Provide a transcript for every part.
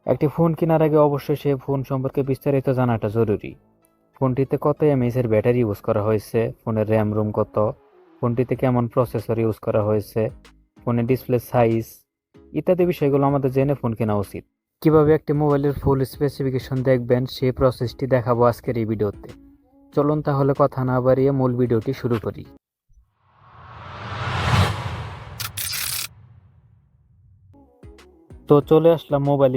একটি ফোন কেনার আগে অবশ্যই সেই ফোন সম্পর্কে বিস্তারিত জানাটা জরুরি। ফোনটিতে কত এমএএইচ এর ব্যাটারি ইউজ করা হয়েছে, ফোনের র্যাম রোম কত, ফোনটিতে কেমন প্রসেসর ইউজ করা হয়েছে, ফোনের ডিসপ্লে সাইজ ইত্যাদি বিষয়গুলো আমাদের জেনে ফোন কেনা উচিত। কিভাবে একটি মোবাইলের ফুল স্পেসিফিকেশন দেখবেন সেই প্রসেসটি দেখাবো আজকের এই ভিডিওতে। চলুন তাহলে কথা না বাড়িয়ে মূল ভিডিওটি শুরু করি। তো চলে আসলাম মোবাইল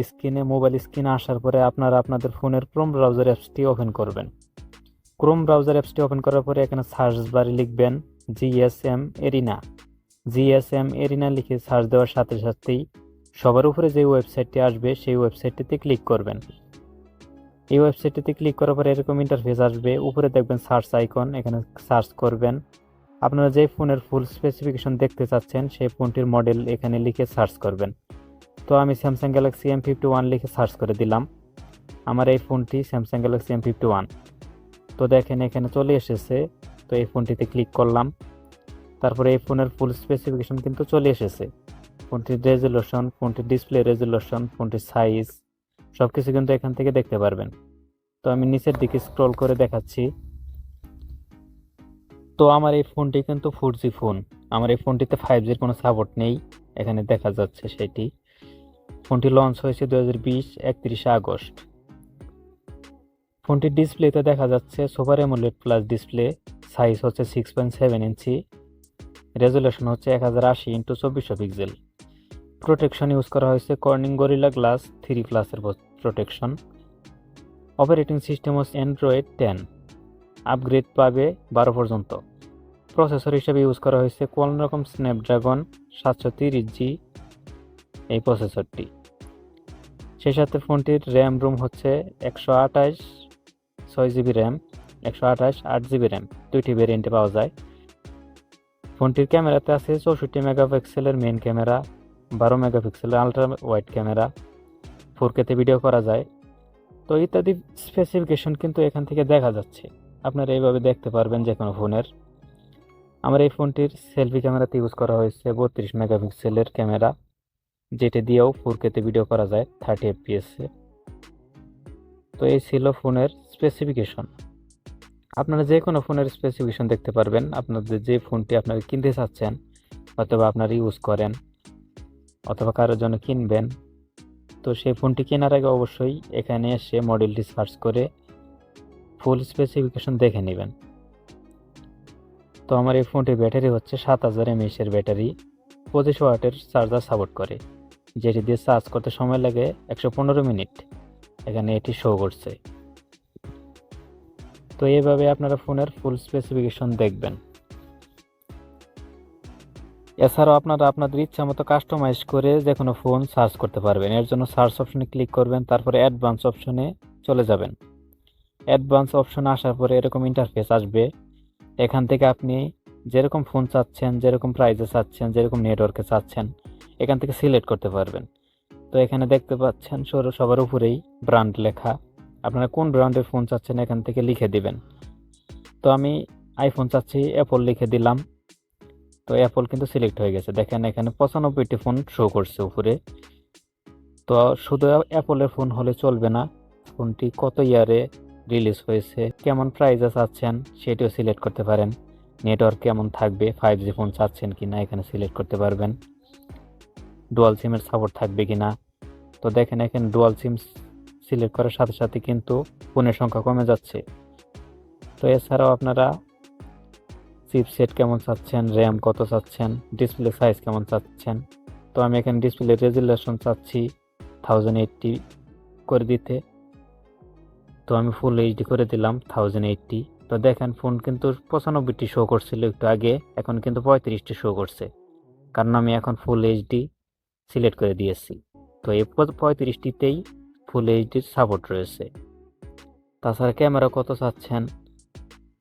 স্ক্রিনে আসার পরে আপনারা আপনাদের ফোনের ক্রোম ব্রাউজার অ্যাপসটি ওপেন করবেন। ক্রোম ব্রাউজার অ্যাপসটি ওপেন করার পরে এখানে সার্চ বারে লিখবেন জিএসএম এরিনা লিখে সার্চ দেওয়ার সাথে সাথেই সবার উপরে যে ওয়েবসাইটটি আসবে সেই ওয়েবসাইটটিতে ক্লিক করবেন। এই ওয়েবসাইটটিতে ক্লিক করার পরে এরকম ইন্টারফেস আসবে, উপরে দেখবেন সার্চ আইকন, এখানে সার্চ করবেন। আপনারা যে ফোনের ফুল স্পেসিফিকেশন দেখতে চাচ্ছেন সেই ফোনটির মডেল এখানে লিখে সার্চ করবেন। তো আমি স্যামসাং গ্যালাক্সি M51 লিখে সার্চ করে দিলাম। আমার এই ফোনটি স্যামসাং গ্যালাক্সি M51। তো দেখেন এখানে চলে এসেছে। তো এই ফোনটিতে ক্লিক করলাম, তারপরে এই ফোনের ফুল স্পেসিফিকেশন কিন্তু চলে এসেছে। ফোনটির রেজুলেশন, ফোনটির ডিসপ্লে রেজুলেশন, ফোনটির সাইজ সব কিছু কিন্তু এখান থেকে দেখতে পারবেন। তো আমি নিচের দিকে স্ক্রল করে দেখাচ্ছি। তো আমার এই ফোনটি কিন্তু 4G ফোন। আমার এই ফোনটিতে 5Gর কোনো সাপোর্ট নেই, এখানে দেখা যাচ্ছে সেটি। ফোনটি লঞ্চ হয়েছে 2020 31 আগস্ট। ফোনটির ডিসপ্লেতে দেখা যাচ্ছে super AMOLED plus display, size হচ্ছে 6.7 ইঞ্চি, রেজুলেশন হচ্ছে 1080x2400 পিক্সেল। প্রোটেকশন ইউজ করা হয়েছে কর্নিং গরিলা গ্লাস 3 এর প্রোটেকশন। অপারেটিং সিস্টেম হচ্ছে অ্যান্ড্রয়েড 10, আপগ্রেড পাবে 12 পর্যন্ত। প্রসেসর হিসেবে ইউজ করা হয়েছে কোয়ালকম স্ন্যাপড্রাগন 730G এই প্রসেসরটি। সেই সাথে ফোনটির র্যাম রোম হচ্ছে 128 6GB র্যাম, 128 8GB র্যাম, দুইটি ভেরিয়েন্টে পাওয়া যায়। ফোনটির ক্যামেরাতে আছে 64 মেগাপিক্সেলের মেইন ক্যামেরা, 12 মেগাপিক্সেলের ultra wide camera, 4K video করা যায়। তো ইত্যাদি স্পেসিফিকেশন কিন্তু এখান থেকে দেখা যাচ্ছে, আপনারা এইভাবে দেখতে পারবেন যে কোনো ফোনের। আমার এই ফোনটির সেলফি ক্যামেরাতে ইউজ করা হয়েছে 32 মেগাপিক্সেলের ক্যামেরা, যেটা দিয়েও 4K ভিডিও করা যায় 30 FPS এ। তো এই ছিল ফোনের স্পেসিফিকেশন। আপনারা যে কোনো ফোনের স্পেসিফিকেশন দেখতে পারবেন, আপনাদের যে ফোনটি আপনারা কিনতে চাচ্ছেন, অথবা আপনারা ইউজ করেন, অথবা কারোর জন্য কিনবেন। তো সেই ফোনটি কেনার আগে অবশ্যই এখানে এসে মডেলটি সার্চ করে ফুল স্পেসিফিকেশন দেখে নেবেন। তো আমার এই ফোনটির ব্যাটারি হচ্ছে 7000 mAh এর ব্যাটারি, 25 ওয়াটের চার্জার সাপোর্ট করে, যেটি দিয়ে চার্জ করতে সময় লাগে 115 মিনিট, এখানে এটি শো করছে। তো এইভাবে আপনারা ফোনের ফুল স্পেসিফিকেশন দেখবেন। এছাড়াও আপনারা আপনাদের ইচ্ছা মতো কাস্টমাইজ করে যে কোনো ফোন সার্চ করতে পারবেন। এর জন্য সার্চ অপশনে ক্লিক করবেন, তারপরে অ্যাডভান্স অপশনে চলে যাবেন। অ্যাডভান্স অপশনে আসার পরে এরকম ইন্টারফেস আসবে। এখান থেকে আপনি যেরকম ফোন চাচ্ছেন, যেরকম প্রাইসে চাচ্ছেন, যেরকম নেটওয়ার্কে চাচ্ছেন, এখান থেকে সিলেক্ট করতে পারবেন। তো এখানে দেখতে পাচ্ছেন সবার উপরেই ব্র্যান্ড লেখা। আপনারা কোন ব্র্যান্ডের ফোন চাচ্ছেন এখান থেকে লিখে দিবেন। তো আমি আইফোন চাচ্ছি, অ্যাপল লিখে দিলাম। তো অ্যাপল কিন্তু সিলেক্ট হয়ে গেছে, দেখেন এখানে 95টি ফোন শো করছে উপরে। তো শুধু অ্যাপলের ফোন হলে চলবে না, ফোনটি কত ইয়ারে রিলিজ হয়েছে, কেমন প্রাইসে চাচ্ছেন সেটিও সিলেক্ট করতে পারেন। নেটওয়ার্ক কেমন থাকবে, 5G ফোন চাচ্ছেন কিনা এখানে সিলেক্ট করতে পারবেন। ডুয়াল সিমের সাপোর্ট থাকবে কিনা। তো দেখেন এখানে ডুয়াল সিম সিলেক্ট করার সাথে সাথে কিন্তু ফোনের সংখ্যা কমে যাচ্ছে। তো এছাড়াও আপনারা চিপসেট কেমন চাচ্ছেন, র্যাম কত চাচ্ছেন, ডিসপ্লে সাইজ কেমন চাচ্ছেন। তো আমি এখানে ডিসপ্লে রেজুলেশন চাচ্ছি 1080 করে দিতে। তো আমি ফুল এইচডি করে দিলাম 1080। তো দেখেন ফোন কিন্তু 95টি শো করছিল একটু আগে, এখন কিন্তু 35টি শো করছে, কারণ আমি এখন ফুল এইচডি সিলেক্ট করে দিয়েছি। তো এই 35টিতেই ফুল এইচডির সাপোর্ট রয়েছে। তাছাড়া ক্যামেরা কত চাচ্ছেন,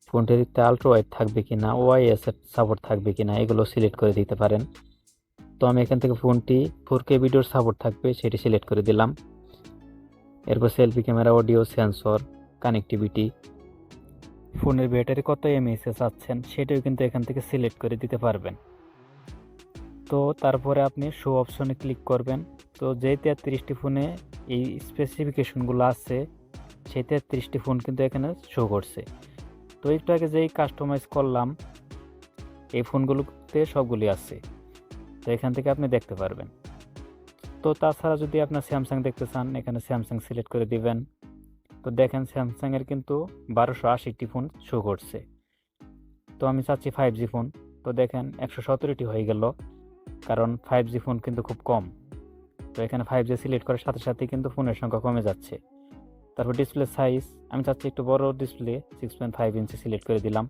ফোনটিতে আলট্রা ওয়াইড থাকবে কিনা, ওআইএস এর সাপোর্ট থাকবে কিনা, এগুলো সিলেক্ট করে দিতে পারেন। তো আমি এখান থেকে ফোনটি 4K ভিডিওর সাপোর্ট থাকবে সেটি সিলেক্ট করে দিলাম। এরপর selfie camera, audio, sensor, connectivity, ফোনের ব্যাটারি কত এমএএইচ চাচ্ছেন সেটাও কিন্তু এখান থেকে সিলেক্ট করে দিতে পারবেন। তো তারপরে আপনি শো অপশনে ক্লিক করবেন। তো যেই 33টি ফোনে এই স্পেসিফিকেশনগুলো আছে সেই 33টি ফোন কিন্তু এখানে শো করছে। তো একটু আগে যেই কাস্টমাইজ করলাম এই ফোনগুলোতে সবগুলি আছে, তো এখান থেকে আপনি দেখতে পারবেন। তো তাছাড়া যদি আপনার স্যামসাং দেখতে চান এখানে স্যামসাং সিলেক্ট করে দিবেন। তো দেখেন স্যামসাংয়ের কিন্তু 1280টি ফোন শো করছে। তো আমি চাচ্ছি 5G ফোন, তো দেখেন 117টি হয়ে গেল, কারণ 5G ফোন কিন্তু খুব কম। তো এখানে 5G সিলেক্ট করার সাথে সাথে কিন্তু ফোনের সংখ্যা কমে যাচ্ছে। তারপর ডিসপ্লে সাইজ আমি চাচ্ছি একটু বড় ডিসপ্লে, 6.5 ইঞ্চি সিলেক্ট করে দিলাম।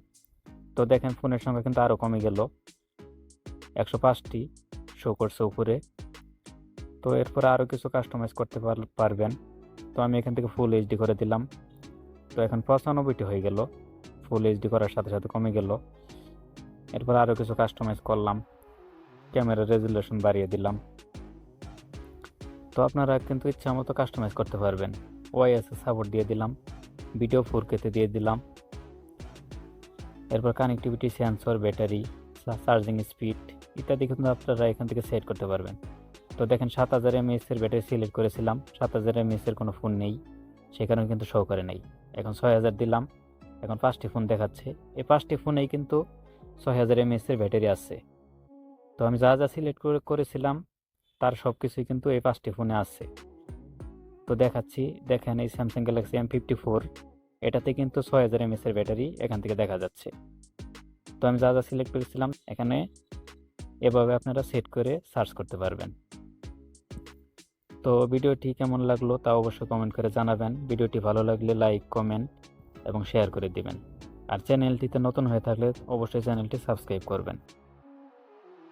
তো দেখেন ফোনের সংখ্যা কিন্তু আরও কমে গেল, 105টি শো করছে উপরে। তো এরপর আরও কিছু কাস্টমাইজ করতে পারবেন। তো আমি এখান থেকে ফুল এইচডি করে দিলাম। তো এখন 95টি হয়ে গেল, ফুল এইচডি করার সাথে সাথে কমে গেল। এরপর আরও কিছু কাস্টমাইজ করলাম, ক্যামেরার রেজুলেশন বাড়িয়ে দিলাম। তো আপনারা কিন্তু ইচ্ছা মতো কাস্টমাইজ করতে পারবেন। ওআইএস সাপোর্ট দিয়ে দিলাম, ভিডিও 4K-তে দিয়ে দিলাম। এরপর connectivity, sensor, battery, charging speed ইত্যাদি কিন্তু আপনারা এখান থেকে সেট করতে পারবেন। তো দেখেন 7000 mAh এর ব্যাটারি সিলেক্ট করেছিলাম, 7000 mAh এর কোনো ফোন নেই, সে কারণে কিন্তু শো করে নেই। এখন 6000 দিলাম, এখন 5টি ফোন দেখাচ্ছে। এই 5টি ফোনেই কিন্তু 6000 mAh এর ব্যাটারি আছে। তো আমি যা যা সিলেক্ট করেছিলাম তার সব কিছুই কিন্তু এই 5টি ফোনে আছে। তো দেখাচ্ছি, দেখেন এই স্যামসাং গ্যালাক্সি M54 এটাতে কিন্তু 6000 mAh এর ব্যাটারি এখান থেকে দেখা যাচ্ছে। তো আমি যা যা সিলেক্ট করেছিলাম এখানে এভাবে আপনারা সেট করে সার্চ করতে পারবেন। তো ভিডিওটি কেমন লাগলো তা অবশ্যই কমেন্ট করে জানাবেন। ভিডিওটি ভালো লাগলে লাইক, কমেন্ট এবং শেয়ার করে দিবেন। আর চ্যানেলটিতে নতুন হয়ে থাকলে অবশ্যই চ্যানেলটি সাবস্ক্রাইব করবেন।